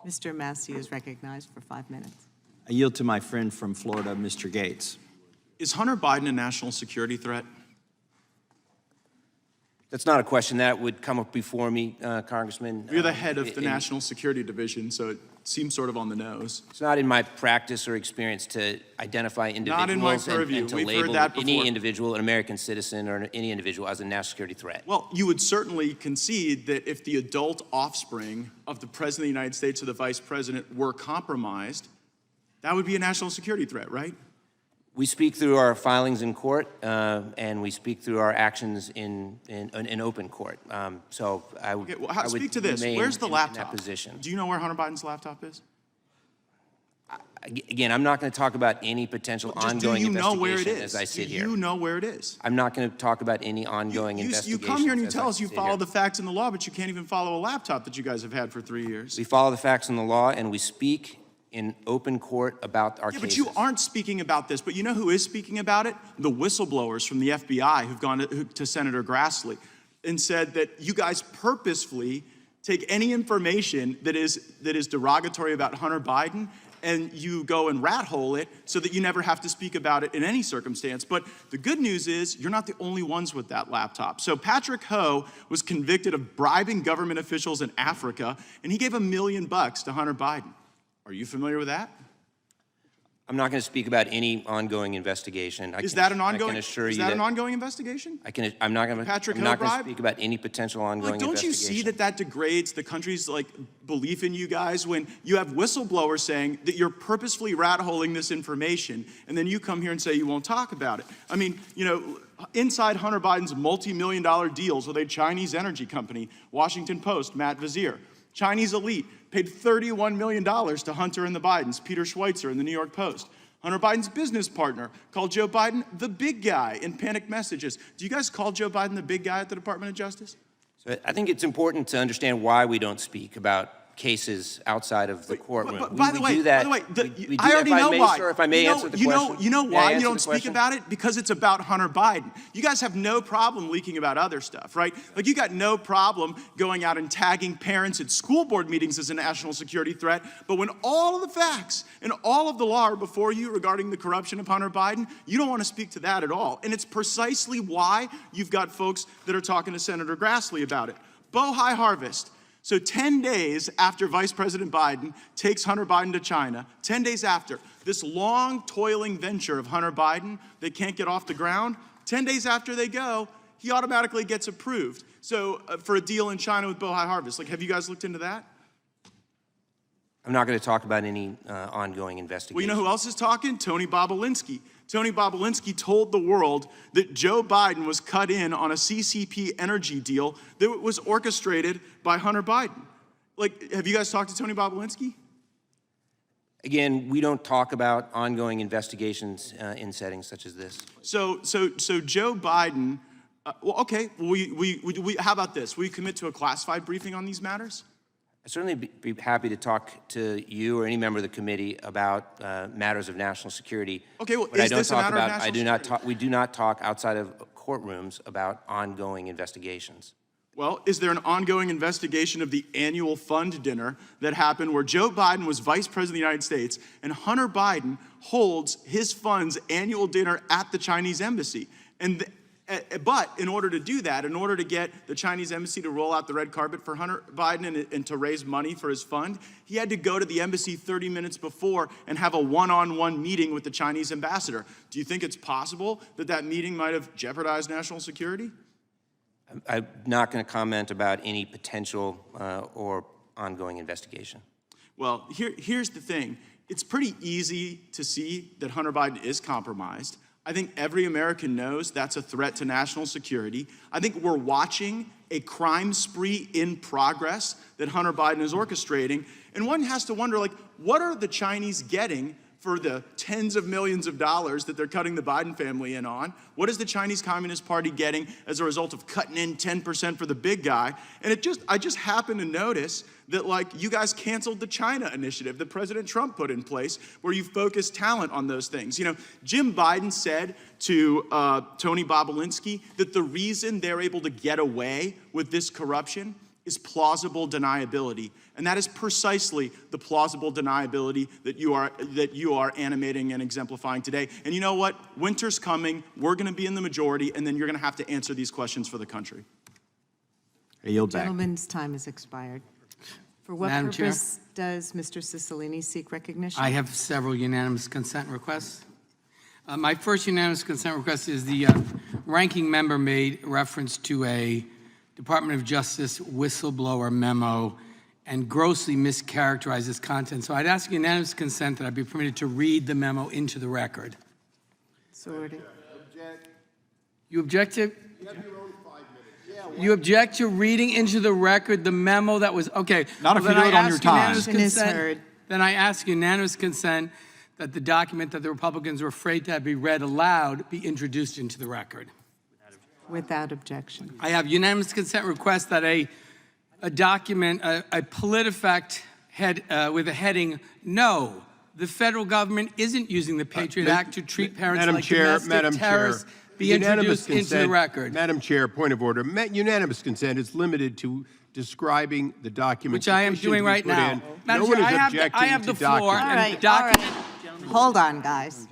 Mr. Massey is recognized for 5 minutes. I yield to my friend from Florida, Mr. Gates. Is Hunter Biden a national security threat? That's not a question that would come up before me, Congressman. You're the head of the National Security Division, so it seems sort of on the nose. It's not in my practice or experience to identify individuals Not in my purview. and to We've heard label that before. any individual, an American citizen, or any individual as a national security threat. Well, you would certainly concede that if the adult offspring of the President of the United States or the Vice President were compromised, that would be a national security threat, right? We speak through our filings in court, and we speak through our actions in open court. So I would, Okay, well, I would speak to this. remain Where's the in laptop? that position. Do you know where Hunter Biden's laptop is? Again, I'm not going to talk about any potential ongoing investigation as I sit here. Do you know where it is? I'm not going to talk about any ongoing investigation. You come here and you tell us you follow the facts and the law, but you can't even follow a laptop that you guys have had for 3 years. We follow the facts and the law, and we speak in open court about our Yeah, cases. but you aren't speaking about this. But you know who is speaking about it? The whistleblowers from the FBI who've gone to Senator Grassley and said that you guys purposefully take any information that is derogatory about Hunter Biden and you go and rat hole it so that you never have to speak about it in any circumstance. But the good news is you're not the only ones with that laptop. So Patrick Ho was convicted of bribing government officials in Africa, and he gave $1 million to Hunter Biden. Are you familiar with that? I'm not going to speak about any ongoing investigation. Is that an ongoing? I can assure is you that an ongoing investigation? I'm not going to. Patrick I'm not Ho going to bribe? speak about any potential ongoing Like, don't you investigation. see that degrades the country's belief in you guys when you have whistleblowers saying that you're purposefully rat-holing this information, and then you come here and say you won't talk about it? I mean, you know, inside Hunter Biden's multi-million-dollar deals with a Chinese energy company, Washington Post, Matt Vizier, Chinese elite paid $31 million to Hunter and the Bidens, Peter Schweitzer in the New York Post. Hunter Biden's business partner called Joe Biden the big guy in panic messages. Do you guys call Joe Biden the big guy at the Department of Justice? So I think it's important to understand why we don't speak about cases outside of the courtroom. By the way, I already know why. Sir, if I may answer the question. You know May I why you answer don't the speak question? about it? Because it's about Hunter Biden. You guys have no problem leaking about other stuff, right? Like, you got no problem going out and tagging parents at school board meetings as a national security threat, but when all of the facts and all of the law are before you regarding the corruption of Hunter Biden, you don't want to speak to that at all. And it's precisely why you've got folks that are talking to Senator Grassley about it. Bohai Harvest. So 10 days after Vice President Biden takes Hunter Biden to China, 10 days after, this long, toiling venture of Hunter Biden that can't get off the ground, 10 days after they go, he automatically gets approved. So for a deal in China with Bohai Harvest. Like, have you guys looked into that? I'm not going to talk about any ongoing investigation. Well, you know who else is talking? Tony Bobolinsky. Tony Bobolinsky told the world that Joe Biden was cut in on a CCP energy deal that was orchestrated by Hunter Biden. Like, have you guys talked to Tony Bobolinsky? Again, we don't talk about ongoing investigations in settings such as this. So Joe Biden, well, okay, how about this? Will you commit to a classified briefing on these matters? I'd certainly be happy to talk to you or any member of the committee about matters of national security. Okay, well, but is this a matter of national security? We do not talk outside of courtrooms about ongoing investigations. Well, is there an ongoing investigation of the annual fund dinner that happened where Joe Biden was Vice President of the United States and Hunter Biden holds his fund's annual dinner at the Chinese embassy? But in order to do that, in order to get the Chinese embassy to roll out the red carpet for Hunter Biden and to raise money for his fund, he had to go to the embassy 30 minutes before and have a one-on-one meeting with the Chinese ambassador. Do you think it's possible that that meeting might have jeopardized national security? I'm not going to comment about any potential or ongoing investigation. Well, here's the thing. It's pretty easy to see that Hunter Biden is compromised. I think every American knows that's a threat to national security. I think we're watching a crime spree in progress that Hunter Biden is orchestrating. And one has to wonder, like, what are the Chinese getting for the tens of millions of dollars that they're cutting the Biden family in on? What is the Chinese Communist Party getting as a result of cutting in 10% for the big guy? And I just happened to notice that, like, you guys canceled the China initiative that President Trump put in place where you focus talent on those things. You know, Jim Biden said to Tony Bobolinsky that the reason they're able to get away with this corruption is plausible deniability. And that is precisely the plausible deniability that you are animating and exemplifying today. And you know what? Winter's coming, we're gonna be in the majority, and then you're gonna have to answer these questions for the country. I yield back. Gentleman's time has expired. For what Madam Chair? purpose does Mr. Cicilline seek recognition? I have several unanimous consent requests. My first unanimous consent request is the ranking member made reference to a Department of Justice whistleblower memo and grossly mischaracterized its content. So I'd ask unanimous consent that I be permitted to read the memo into the record. So ordered. You object to? You object to reading into the record the memo that was, okay. Not if well, you then do it I on your ask time. unanimous Motion is consent- heard. Then I ask unanimous consent that the document that the Republicans were afraid to have be read aloud be introduced into the record. Without objection. I have unanimous consent request that a document, a PolitiFact head with a heading, "No, the federal government isn't using the Patriot Act to treat parents Madam like Chair, domestic terrorists," be introduced into the record. Madam Chair, point of order. Unanimous consent is limited to describing the document. Which I am doing right now. No Madam one Chair, is I objecting have the to floor. document. All And right, the all right. document- Hold on, guys.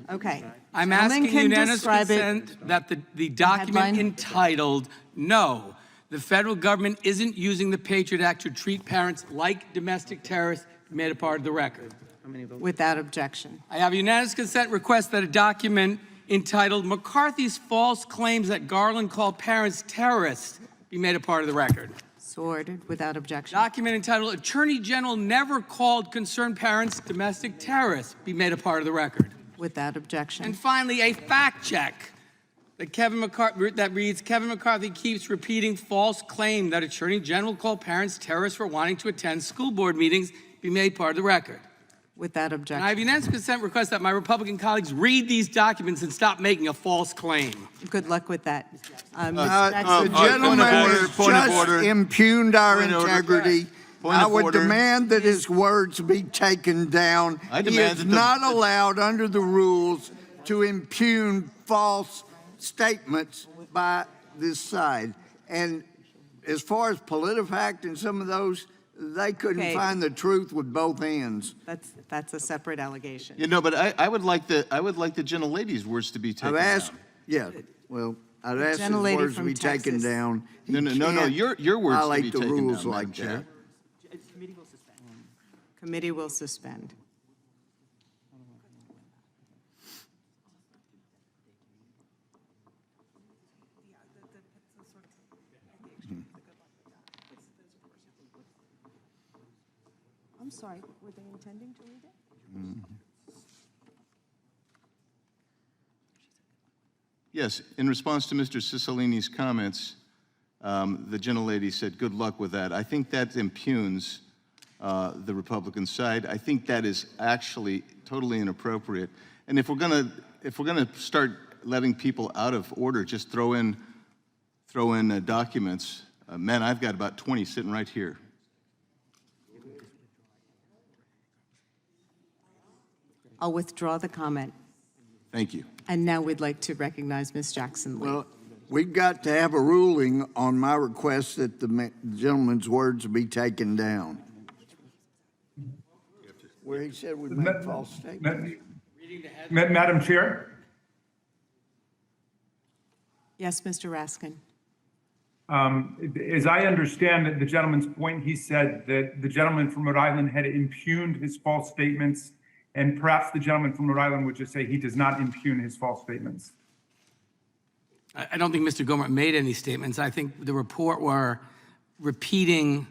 Okay. I'm Gentleman asking can unanimous describe it. consent that the document headline? entitled, "No, the federal government isn't using the Patriot Act to treat parents like domestic terrorists," be made a part of the record. Without objection. I have unanimous consent request that a document entitled "McCarthy's False Claims that Garland Called Parents Terrorists" be made a part of the record. So ordered. Without objection. Document entitled "Attorney General Never Called Concerned Parents Domestic Terrorists" be made a part of the record. Without objection. And finally, a fact check that reads, "Kevin McCarthy keeps repeating false claim that Attorney General called parents terrorists for wanting to attend school board meetings," be made part of the record. Without And I objection. have unanimous consent request that my Republican colleagues read these documents and stop making a false claim. Good luck with that. Ms. The Jackson. gentleman order, has point of just order. impugned our Point of order. integrity. Point I of would order. demand that his words be taken down. I He demand is that the- not allowed under the rules to impugn false statements by this side. And as far as PolitiFact and some of those, they couldn't Okay. find the truth with both hands. That's a separate allegation. You know, but I would like the gentlelady's words to be taken I've asked, down. yeah, well, I've asked his gentlelady words to from be taken Texas. down. He No, can't your words to be violate the taken rules down, like Madam Chair. that. Committee will suspend. I'm sorry, were they intending to read it? Yes, in response to Mr. Cicilline's comments, the gentlelady said, "Good luck with that." I think that impugns the Republican side. I think that is actually totally inappropriate. And if we're gonna start letting people out of order, just throw in documents. Man, I've got about 20 sitting right here. I'll withdraw the comment. Thank you. And now we'd like to recognize Ms. Jackson Lee. Well, we've got to have a ruling on my request that the gentleman's words be taken down. Where he said we made false statements. Madam Chair, Yes, Mr. Raskin. as I understand the gentleman's point, he said that the gentleman from Rhode Island had impugned his false statements, and perhaps the gentleman from Rhode Island would just say he does not impugn his false statements. I don't think Mr. Gohmert made any statements. I think the report were repeating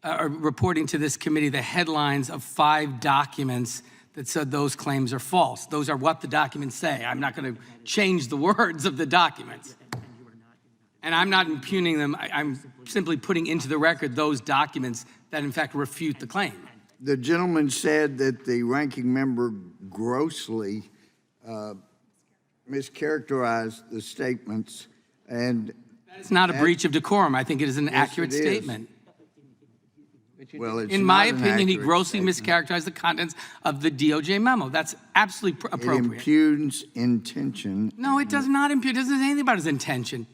or reporting to this committee the headlines of 5 documents that said those claims are false. Those are what the documents say. I'm not going to change the words of the documents. And I'm not impugning them. I'm simply putting into the record those documents that in fact refute the claim. The gentleman said that the ranking member grossly mischaracterized the statements, and It's not a breach of decorum. I think it is an accurate it is. statement. well, it's In my not an opinion, he accurate grossly statement. mischaracterized the contents of the DOJ memo. That's absolutely It appropriate. impugns intention. No, it does not impugn. It doesn't say anything about his intention.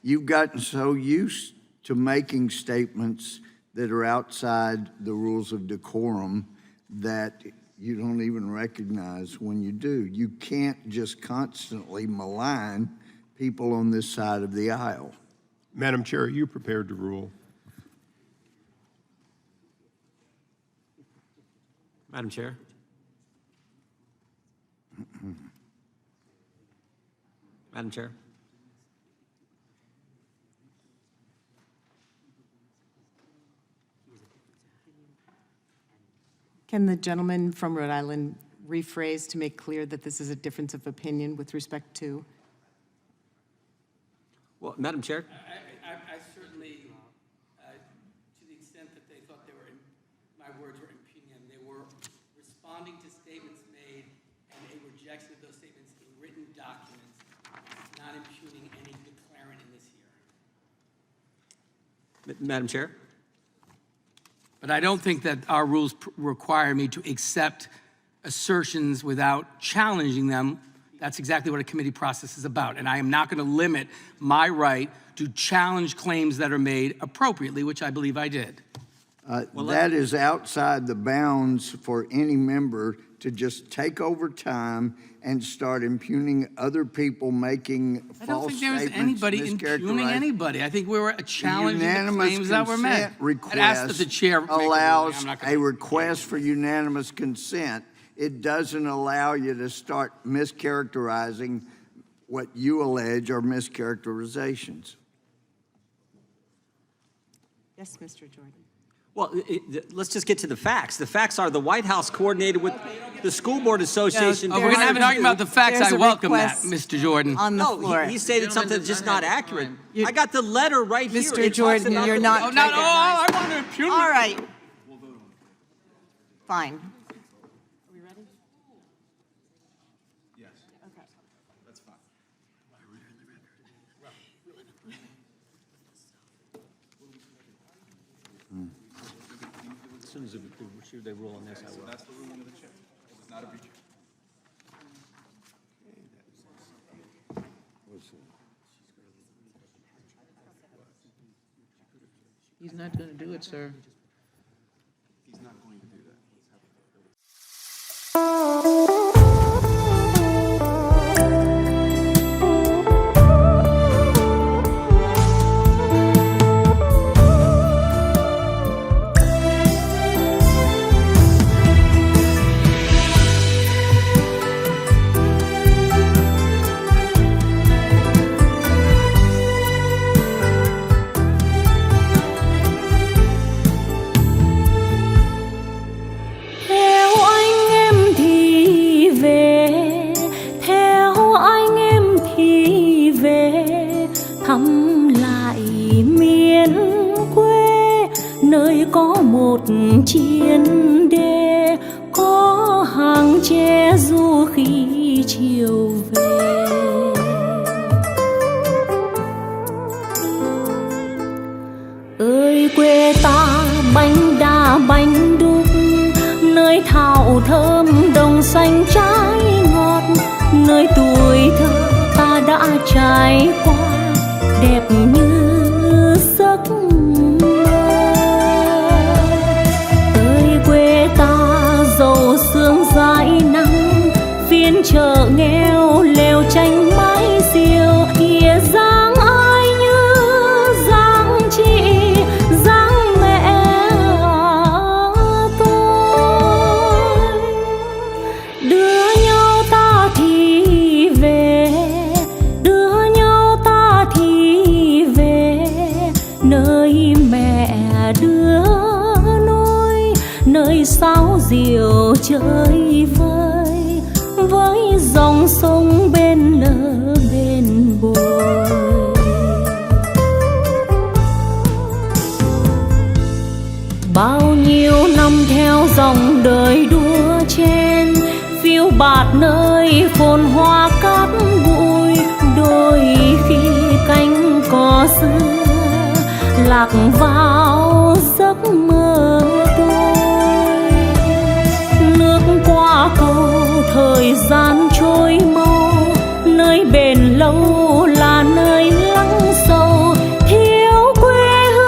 You've gotten so used to making statements that are outside the rules of decorum that you don't even recognize when you do. You can't just constantly malign people on this side of the aisle. Madam Chair, are you prepared to rule? Madam Chair. Madam Chair. Can the gentleman from Rhode Island rephrase to make clear that this is a difference of opinion with respect to? Well, Madam Chair. I certainly, to the extent that they thought my words were impugning them, they were responding to statements made and a rejection of those statements in written documents, not impugning any declarant in this hearing. Madam Chair. But I don't think that our rules require me to accept assertions without challenging them. That's exactly what a committee process is about. And I am not going to limit my right to challenge claims that are made appropriately, which I believe I did. That is outside the bounds for any member to just take over time and start impugning other people making false statements. I don't think there was anybody impugning anybody. I think we were challenging the claims that were made. Request I'd ask that the chair make a ruling. allows I'm not gonna- a request for unanimous consent. It doesn't allow you to start mischaracterizing what you allege are mischaracterizations. Yes, Mr. Jordan. Well, let's just get to the facts. The facts are the White House coordinated with the School Board Association. Oh, we're going to have an argument about the facts. There's I a welcome that, request Mr. Jordan. On the No, floor. he stated something that's just not accurate. I got the letter right here. Mr. It talks Jordan, about you're the- not Oh, no, I want to impugn. All right. Fine. Are we ready? Yes. That's fine. As soon as they rule on this, I will. That's the ruling of the chair. It was not a breach. He's not going to do it, sir. He's not going to do that. Theo anh em thì về, theo anh em thì về, thăm lại miền quê, nơi có một chiến đê, có hàng tre du khi chiều về. Ơi quê ta bánh đa bánh đúc, nơi thảo thơm đồng xanh trái ngọt, nơi tuổi thơ ta đã trải qua đẹp như giấc mơ. Ơi quê ta giàu sương dãi nắng, phiên chợ nghèo lều tranh mái diều, kia dáng ai như dáng chị, dáng mẹ tôi. Đưa nhau ta thì về, đưa nhau ta thì về, nơi mẹ đưa nôi, nơi sáo diều chơi vơi, với dòng sông bên lỡ bên bồi. Bao nhiêu năm theo dòng đời đua chen, phiêu bạt nơi phồn hoa cát bụi, đôi khi cánh cỏ xưa lạc vào giấc mơ tôi. Nước qua cầu thời gian trôi mau, nơi bền lâu là nơi lắng sâu, thiếu quê hương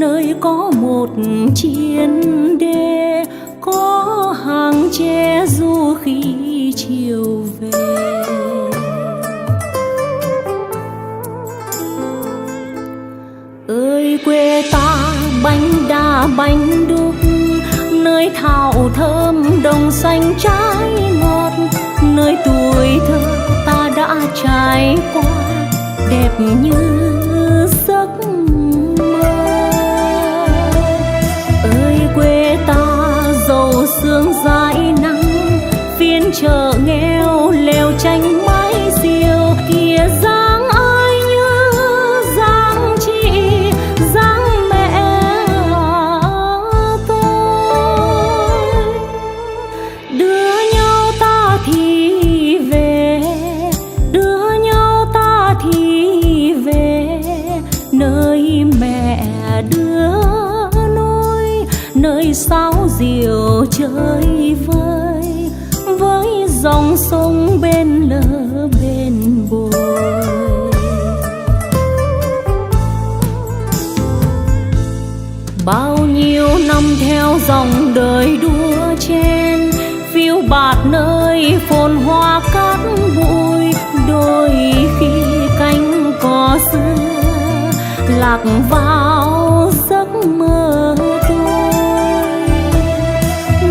nơi có một chiến đê, có hàng tre du khi chiều về. Ơi quê ta bánh đa bánh đúc, nơi thảo thơm đồng xanh trái ngọt, nơi tuổi thơ ta đã trải qua đẹp như giấc mơ. Ơi quê ta giàu sương dãi nắng, phiên chợ nghèo lều tranh mái diều, kia dáng ai như dáng chị, dáng mẹ tôi. Đưa nhau ta thì về, đưa nhau ta thì về, nơi mẹ đưa nôi, nơi sáo diều chơi vơi, với dòng sông bên lỡ bên bồi. Bao nhiêu năm theo dòng đời đua chen, phiêu bạt nơi phồn hoa cát bụi, đôi khi cánh cỏ xưa lạc vào giấc mơ tôi.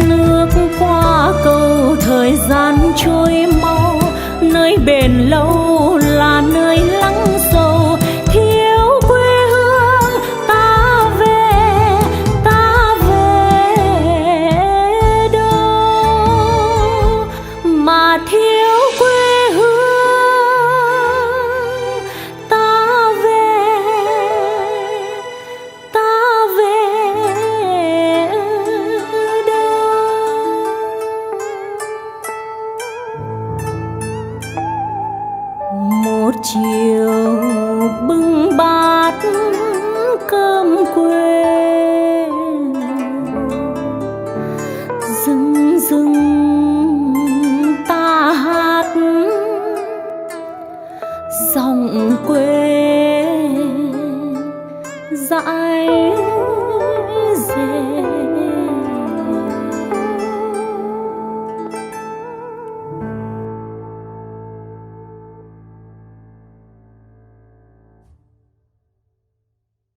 Nước qua cầu thời gian trôi mau, nơi bền lâu là nơi lắng sâu. Thiếu quê hương ta về đâu, mà thiếu quê hương ta về đâu. Một chiều bưng bát cơm quê, dưng dưng ta hát giọng quê dãi dệt.